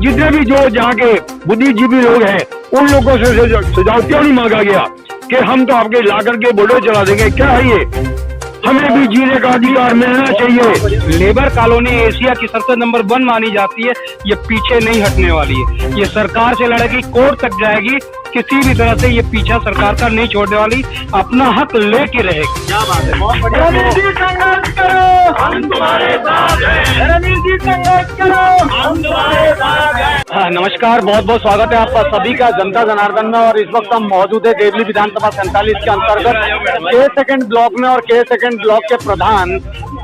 जितने भी जो जहाँ के बुद्धिजीवी लोग हैं उन लोगों से सुझाव क्यों नहीं मांगा गया कि हम तो आपके ला करके बुलडोजर चला देंगे? क्या है ये? हमें भी जीने का अधिकार मिलना चाहिए। लेबर कॉलोनी एशिया की सबसे नंबर 1 मानी जाती है, ये पीछे नहीं हटने वाली है। ये सरकार से लड़ेगी, कोर्ट तक जाएगी, किसी भी तरह से ये पीछा सरकार का नहीं छोड़ने वाली, अपना हक लेके रहेगी। क्या बात है, बहुत बढ़िया। रणवीर जी संघर्ष करो, हम तुम्हारे साथ हैं। रणवीर जी संघर्ष करो, हम तुम्हारे साथ हैं। नमस्कार, बहुत बहुत स्वागत है आपका सभी का जनता जनार्दन में। और इस वक्त हम मौजूद है देवली विधानसभा 47 के अंतर्गत के सेकंड ब्लॉक में। और के सेकंड ब्लॉक के प्रधान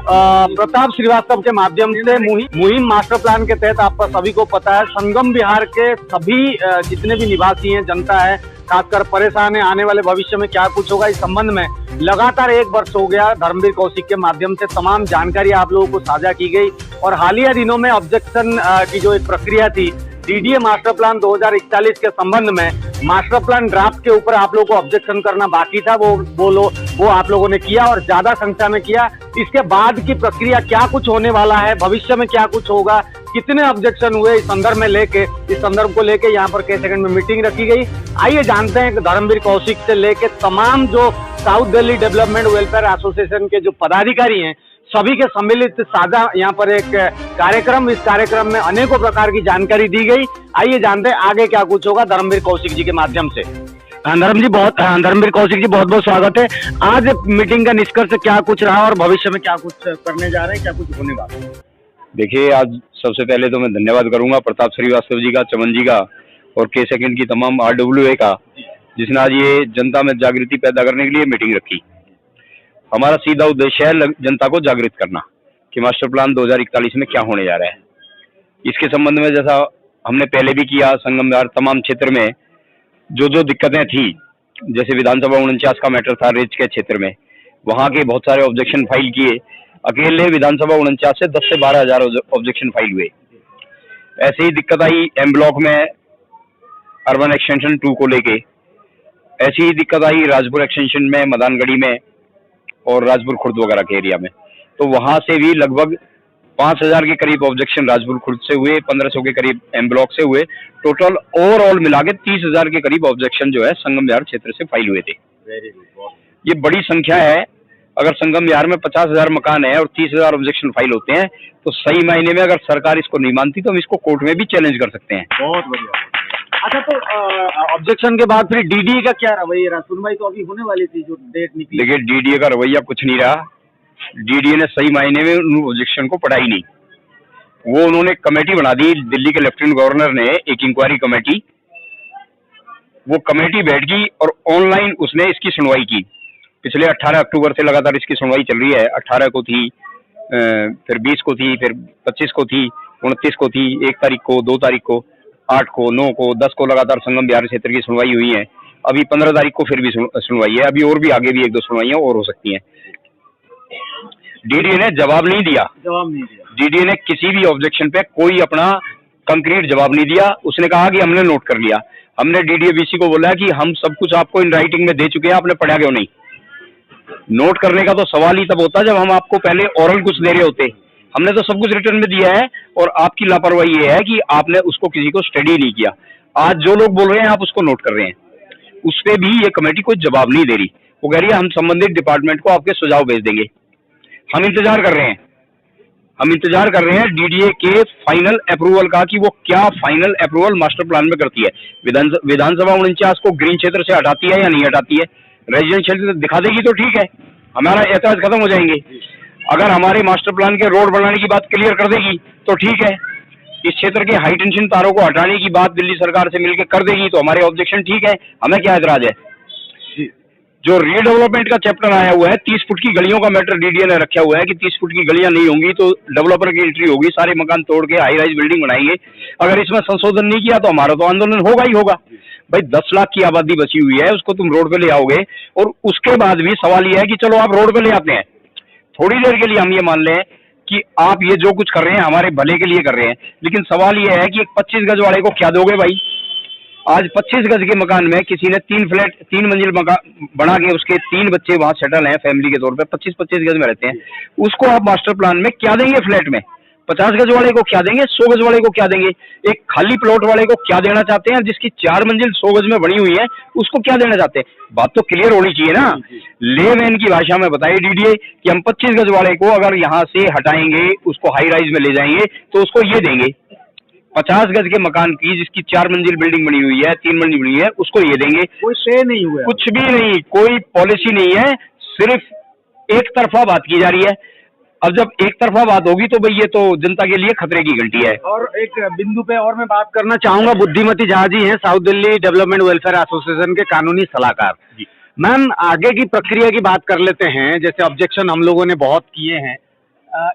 प्रताप श्रीवास्तव के माध्यम से मुहिम मास्टर प्लान के तहत आपका सभी को पता है, संगम विहार के सभी जितने भी निवासी हैं, जनता है, खासकर परेशान है, आने वाले भविष्य में क्या कुछ होगा, इस संबंध में लगातार 1 वर्ष हो गया धर्मवीर कौशिक के माध्यम से तमाम जानकारी आप लोगों को साझा की गई। और हालिया दिनों में ऑब्जेक्शन की जो एक प्रक्रिया थी डीडीए मास्टर प्लान 2041 के संबंध में, मास्टर प्लान ड्राफ्ट के ऊपर आप लोगों को ऑब्जेक्शन करना बाकी था, वो आप लोगों ने किया और ज्यादा संख्या में किया। इसके बाद की प्रक्रिया क्या कुछ होने वाला है, भविष्य में क्या कुछ होगा, कितने ऑब्जेक्शन हुए, इस संदर्भ को लेके यहाँ पर के सेकंड में मीटिंग रखी गई। आइए जानते हैं कि धर्मवीर कौशिक से लेके तमाम जो south Delhi development welfare association के जो पदाधिकारी हैं, सभी के सम्मिलित साझा यहाँ पर एक कार्यक्रम, इस कार्यक्रम में अनेकों प्रकार की जानकारी दी गई। आइए जानते हैं आगे क्या कुछ होगा धर्मवीर कौशिक जी के माध्यम से। धर्मवीर कौशिक जी बहुत बहुत स्वागत है। आज मीटिंग का निष्कर्ष क्या कुछ रहा और भविष्य में क्या कुछ करने जा रहे हैं, क्या कुछ होने वाला है? देखिए, आज सबसे पहले तो मैं धन्यवाद करूंगा प्रताप श्रीवास्तव जी का, चमन जी का और के सेकंड की तमाम RWA का, जिसने आज ये जनता में जागृति पैदा करने के लिए मीटिंग रखी। हमारा सीधा उद्देश्य है जनता को जागृत करना कि मास्टर प्लान 2041 में क्या होने जा रहा है। इसके संबंध में जैसा हमने पहले भी किया, संगम विहार तमाम क्षेत्र में जो दिक्कतें थी, जैसे विधानसभा 49 का मैटर था रेंज के क्षेत्र में, वहाँ के बहुत सारे ऑब्जेक्शन फाइल किए। अकेले विधानसभा 49 से 10 से 12 हजार ऑब्जेक्शन फाइल हुए। ऐसे ही दिक्कत आई एम ब्लॉक में अर्बन एक्सटेंशन 2 को लेके, ऐसी ही दिक्कत आई राजपुर एक्सटेंशन में, मदानगढ़ी में और राजपुर खुर्द वगैरह के एरिया में। तो वहां से भी लगभग 5000 के करीब ऑब्जेक्शन राजपुर खुर्द से हुए, 1500 के करीब एम ब्लॉक से हुए। टोटल ओवरऑल मिला के 30,000 के करीब ऑब्जेक्शन जो है संगम विहार क्षेत्र से फाइल हुए थे। ये बड़ी संख्या है। अगर संगम विहार में 50,000 मकान है और 30,000 ऑब्जेक्शन फाइल होते हैं, तो सही मायने में अगर सरकार इसको नहीं मानती तो हम इसको कोर्ट में भी चैलेंज कर सकते हैं। बहुत बढ़िया। अच्छा, तो ऑब्जेक्शन के बाद फिर डीडीए का क्या रवैया रहा? सुनवाई तो अभी होने वाली थी, जो डेट निकली। देखिए, डीडीए का रवैया कुछ नहीं रहा। डीडीए ने सही मायने में उन ऑब्जेक्शन को पढ़ा ही नहीं। वो उन्होंने कमेटी बना दी, दिल्ली के लेफ्टिनेंट गवर्नर ने एक इंक्वायरी कमेटी, वो कमेटी बैठ गई और ऑनलाइन उसने इसकी सुनवाई की। पिछले 18 अक्टूबर से लगातार इसकी सुनवाई चल रही है। 18 को थी, फिर 20 को थी, फिर 25 को थी, 29 को थी, 1 तारीख को, 2 तारीख को, 8 को, 9 को, 10 को लगातार संगम विहार क्षेत्र की सुनवाई हुई है। अभी 15 तारीख को फिर भी सुनवाई है। अभी और भी आगे भी 1-2 सुनवाइयां और हो सकती हैं। डीडीए ने जवाब नहीं दिया। डीडीए ने किसी भी ऑब्जेक्शन पे कोई अपना कंक्रीट जवाब नहीं दिया। उसने कहा कि हमने नोट कर लिया। हमने डीडीए बीसी को बोला कि हम सब कुछ आपको इन राइटिंग में दे चुके हैं, आपने पढ़ा क्यों नहीं? नोट करने का तो सवाल ही तब होता जब हम आपको पहले ओरल कुछ दे रहे होते। हमने तो सब कुछ रिटर्न में दिया है और आपकी लापरवाही ये है कि आपने उसको किसी को स्टडी नहीं किया। आज जो लोग बोल रहे हैं आप उसको नोट कर रहे हैं। उस पर भी ये कमेटी कोई जवाब नहीं दे रही। वो कह रही है हम संबंधित डिपार्टमेंट को आपके सुझाव भेज देंगे। हम इंतजार कर रहे हैं डीडीए के फाइनल अप्रूवल का, कि वो क्या फाइनल अप्रूवल मास्टर प्लान में करती है। विधानसभा 49 को ग्रीन क्षेत्र से हटाती है या नहीं हटाती है? रेजिडेंशियल दिखा देगी तो ठीक है, हमारा एतराज खत्म हो जाएंगे। अगर हमारे मास्टर प्लान के रोड बनाने की बात क्लियर कर देगी तो ठीक है। इस क्षेत्र के हाई टेंशन तारों को हटाने की बात दिल्ली सरकार से मिलकर कर देगी तो हमारे ऑब्जेक्शन ठीक है, हमें क्या एतराज है। जो रीडेवलपमेंट का चैप्टर आया हुआ है, 30 फुट की गलियों का मैटर डीडीए ने रखा हुआ है कि 30 फुट की गलियां नहीं होंगी तो डेवलपर की एंट्री होगी, सारे मकान तोड़ के हाई राइज बिल्डिंग बनाएंगे। अगर इसमें संशोधन नहीं किया तो हमारा तो आंदोलन होगा ही होगा। भाई 10 लाख की आबादी बची हुई है, उसको तुम रोड पे ले आओगे। और उसके बाद भी सवाल यह है कि चलो आप रोड पे ले आते हैं, थोड़ी देर के लिए हम ये मान लें कि आप ये जो कुछ कर रहे हैं हमारे भले के लिए कर रहे हैं, लेकिन सवाल ये है कि एक 25 गज वाले को क्या दोगे भाई? आज 25 गज के मकान में किसी ने 3 मंजिल मकान बना के उसके 3 बच्चे वहां सेटल हैं फैमिली के तौर पे, 25-25 गज में रहते हैं, उसको आप मास्टर प्लान में क्या देंगे फ्लैट में? 50 गज वाले को क्या देंगे, 100 गज वाले को क्या देंगे, एक खाली प्लॉट वाले को क्या देना चाहते हैं, जिसकी 4 मंजिल 100 गज में बनी हुई है उसको क्या देना चाहते हैं? बात तो क्लियर होनी चाहिए ना। लेमैन की भाषा में बताइए डीडीए कि हम 25 गज वाले को अगर यहाँ से हटाएंगे, उसको हाई राइज में ले जाएंगे तो उसको ये देंगे, 50 गज के मकान की जिसकी 4 मंजिल बिल्डिंग बनी हुई है, 3 मंजिल बनी हुई है, उसको ये देंगे। कोई से नहीं हुआ, कुछ भी नहीं, कोई पॉलिसी नहीं है, सिर्फ एक तरफा बात की जा रही है। अब जब एक तरफा बात होगी तो भाई ये तो जनता के लिए खतरे की घंटी है। और एक बिंदु पे और मैं बात करना चाहूंगा, बुद्धिमती झा जी हैं south Delhi development welfare association के कानूनी सलाहकार। मैम, आगे की प्रक्रिया की बात कर लेते हैं। जैसे ऑब्जेक्शन हम लोगों ने बहुत किए हैं,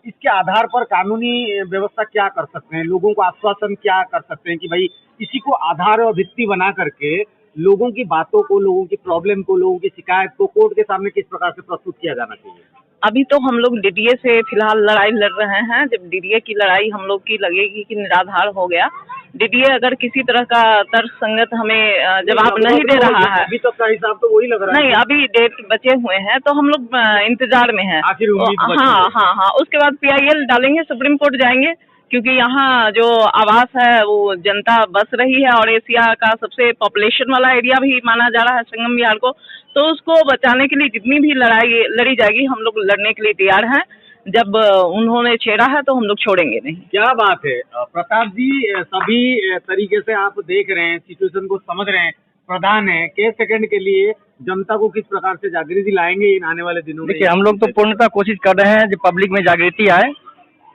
इसके आधार पर कानूनी व्यवस्था क्या कर सकते हैं, लोगों को आश्वासन क्या कर सकते हैं कि भाई इसी को आधार और भित्ति बना करके लोगों की बातों को, लोगों की प्रॉब्लम को, लोगों की शिकायत को कोर्ट के सामने किस प्रकार से प्रस्तुत किया जाना चाहिए? अभी तो हम लोग डीडीए से फिलहाल लड़ाई लड़ रहे हैं। जब डीडीए की लड़ाई हम लोग की लगेगी कि निराधार हो गया, डीडीए अगर किसी तरह का तर्कसंगत हमें जवाब नहीं दे रहा है, अभी तक का हिसाब तो वही लग रहा है। नहीं, अभी डेट बचे हुए हैं तो हम लोग इंतजार में हैं। आखिर उम्मीद हाँ, उसके बाद PIL डालेंगे, सुप्रीम कोर्ट जाएंगे, क्योंकि यहाँ जो आवास है वो जनता बस रही है और एशिया का सबसे पॉपुलेशन वाला एरिया भी माना जा रहा है संगम विहार को। तो उसको बचाने के लिए जितनी भी लड़ाई लड़ी जाएगी हम लोग लड़ने के लिए तैयार हैं। जब उन्होंने छेड़ा है तो हम लोग छोड़ेंगे नहीं। क्या बात है प्रताप जी, सभी तरीके से आप देख रहे हैं, सिचुएशन को समझ रहे हैं, प्रधान है, के सेकंड के लिए जनता को किस प्रकार से जागृति लाएंगे इन आने वाले दिनों में? देखिए, हम लोग तो पूर्णतः कोशिश कर रहे हैं जो पब्लिक में जागृति आए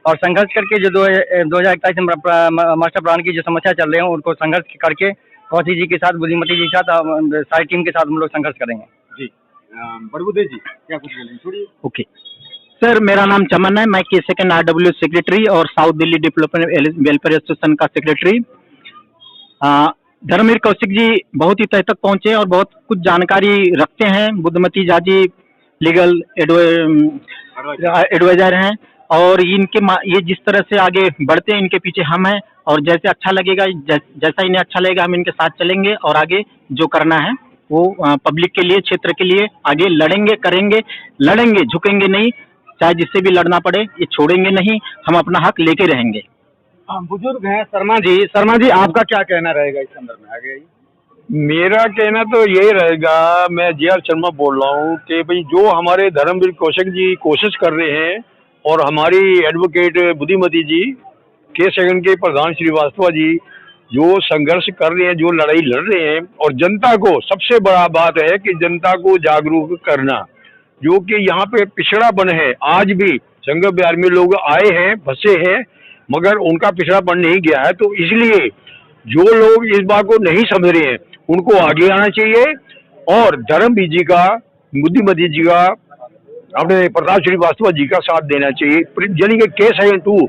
और संघर्ष करके जो 2021 मास्टर प्लान की जो समस्या चल रही है उनको संघर्ष करके कौशी जी के साथ, बुद्धिमती जी के साथ, सारी टीम के साथ हम लोग संघर्ष करेंगे। जी, बड़बुदे जी क्या कुछ बोलेंगे? छोड़िए। ओके सर, मेरा नाम चमन है, मैं के सेकंड RW सेक्रेटरी और south Delhi development welfare association का सेक्रेटरी। धर्मवीर कौशिक जी बहुत ही तह तक पहुंचे और बहुत कुछ जानकारी रखते हैं। बुद्धिमती झा जी लीगल एडवाइजर हैं और ये जिस तरह से आगे बढ़ते हैं इनके पीछे हम हैं, और जैसे अच्छा लगेगा, जैसा इन्हें अच्छा लगेगा हम इनके साथ चलेंगे और आगे जो करना है वो पब्लिक के लिए, क्षेत्र के लिए आगे लड़ेंगे, करेंगे, लड़ेंगे, झुकेंगे नहीं, चाहे जिससे भी लड़ना पड़े, ये छोड़ेंगे नहीं, हम अपना हक लेके रहेंगे। बुजुर्ग हैं शर्मा जी, आपका क्या कहना रहेगा इस संदर्भ में? आगे मेरा कहना तो यही रहेगा, मैं JR शर्मा बोल रहा हूँ कि भाई जो हमारे धर्मवीर कौशिक जी कोशिश कर रहे हैं और हमारी एडवोकेट बुद्धिमती जी, के सेकंड के प्रधान श्रीवास्तव जी जो संघर्ष कर रहे हैं, जो लड़ाई लड़ रहे हैं, और जनता को, सबसे बड़ा बात है कि जनता को जागरूक करना, जो कि यहाँ पे पिछड़ापन है। आज भी संगम विहार में लोग आए हैं, बसे हैं, मगर उनका पिछड़ापन नहीं गया है। तो इसलिए जो लोग इस बात को नहीं समझ रहे हैं उनको आगे आना चाहिए और धर्मवीर जी का, बुद्धिमती जी का, अपने प्रताप श्रीवास्तव जी का साथ देना चाहिए। यानी कि K-2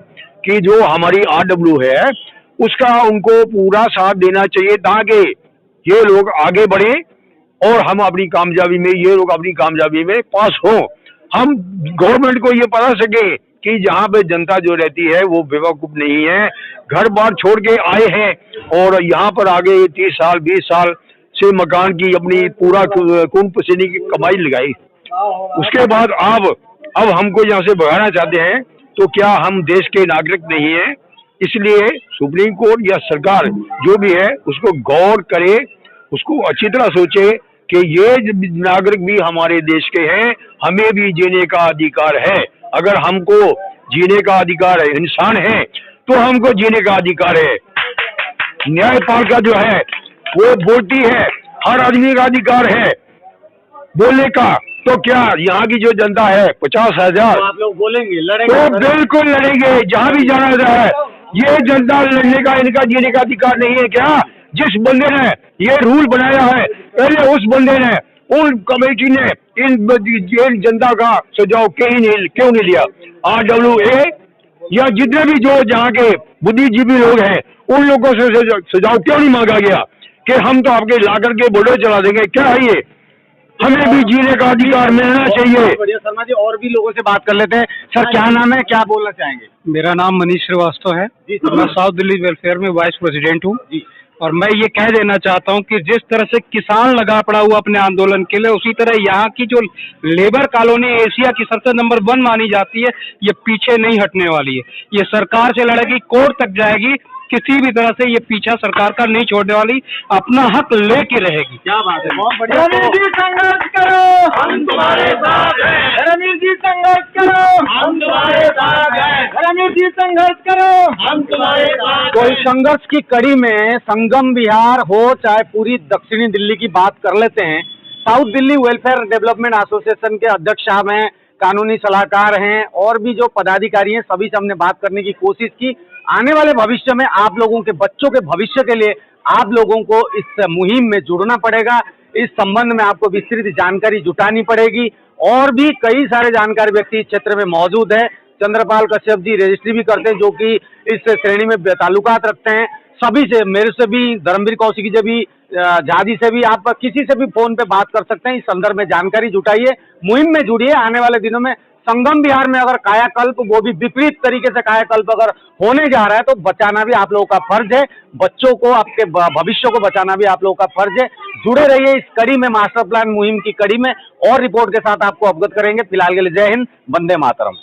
की जो हमारी RW है उसका उनको पूरा साथ देना चाहिए ताकि ये लोग आगे बढ़े और हम अपनी कामयाबी में, ये लोग अपनी कामयाबी में पास हो। हम गवर्नमेंट को ये पता सके कि जहाँ पे जनता जो रहती है वो बेवकूफ नहीं है, घर बार छोड़ के आए हैं और यहाँ पर आगे 30 साल 20 साल से मकान की अपनी पूरा खून पसीने की कमाई लगाई, उसके बाद अब हमको यहाँ से भगाना चाहते हैं। तो क्या हम देश के नागरिक नहीं हैं? इसलिए सुप्रीम कोर्ट या सरकार जो भी है उसको गौर करे, उसको अच्छी तरह सोचे कि ये नागरिक भी हमारे देश के हैं, हमें भी जीने का अधिकार है। अगर हमको जीने का अधिकार है, इंसान है, तो हमको जीने का अधिकार है। न्यायपालिका जो है वो बोलती है हर आदमी का अधिकार है बोलने का। तो क्या यहाँ की जो जनता है 50,000, आप लोग बोलेंगे, लड़ेंगे? तो बिल्कुल लड़ेंगे, जहाँ भी जाना है। ये जनता लड़ने का, इनका जीने का अधिकार नहीं है क्या? जिस बंदे ने ये रूल बनाया है, पहले उस बंदे ने, उन कमेटी ने इन जनता का सुझाव क्यों नहीं लिया? RWA या जितने भी जो जहाँ के बुद्धिजीवी लोग हैं उन लोगों से सुझाव क्यों नहीं मांगा गया कि हम तो आपके लाकर के बोर्डर चला देंगे? क्या है ये? हमें भी जीने का अधिकार मिलना चाहिए। बढ़िया शर्मा जी, और भी लोगों से बात कर लेते हैं। सर क्या नाम है, क्या बोलना चाहेंगे? मेरा नाम मनीष श्रीवास्तव है, मैं साउथ दिल्ली वेलफेयर में वाइस प्रेसिडेंट हूँ। और मैं ये कह देना चाहता हूं कि जिस तरह से किसान लगा पड़ा हुआ अपने आंदोलन के लिए, उसी तरह यहाँ की जो लेबर कॉलोनी एशिया की सबसे नंबर 1 मानी जाती है, ये पीछे नहीं हटने वाली है। ये सरकार से लड़ेगी, कोर्ट तक जाएगी, किसी भी तरह से ये पीछा सरकार का नहीं छोड़ने वाली, अपना हक लेके रहेगी। क्या बात है, बहुत बढ़िया। रणवीर जी संघर्ष करो, हम तुम्हारे साथ हैं। रणवीर जी संघर्ष करो, हम तुम्हारे साथ हैं। रणवीर जी संघर्ष करो, हम तुम्हारे साथ। तो इस संघर्ष की कड़ी में संगम विहार हो चाहे पूरी दक्षिणी दिल्ली की बात कर लेते हैं। South Delhi welfare development association के अध्यक्ष साहब हैं, कानूनी सलाहकार हैं और भी जो पदाधिकारी हैं, सभी से हमने बात करने की कोशिश की। आने वाले भविष्य में आप लोगों के बच्चों के भविष्य के लिए आप लोगों को इस मुहिम में जुड़ना पड़ेगा। इस संबंध में आपको विस्तृत जानकारी जुटानी पड़ेगी और भी कई सारे जानकार व्यक्ति इस क्षेत्र में मौजूद है। चंद्रपाल कश्यप जी रजिस्ट्री भी करते हैं, जो कि इस श्रेणी में ताल्लुकात रखते हैं। सभी से, मेरे से भी, धर्मवीर कौशिकी से भी, झाजी से भी, आप किसी से भी फोन पे बात कर सकते हैं। इस संदर्भ में जानकारी जुटाइए, मुहिम में जुड़िए। आने वाले दिनों में संगम विहार में अगर कायाकल्प, वो भी विपरीत तरीके से कायाकल्प अगर होने जा रहा है तो बचाना भी आप लोगों का फर्ज है। बच्चों को, आपके भविष्य को बचाना भी आप लोगों का फर्ज है। जुड़े रहिए इस कड़ी में, मास्टर प्लान मुहिम की कड़ी में, और रिपोर्ट के साथ आपको अवगत करेंगे। फिलहाल के लिए जय हिंद, वंदे मातरम।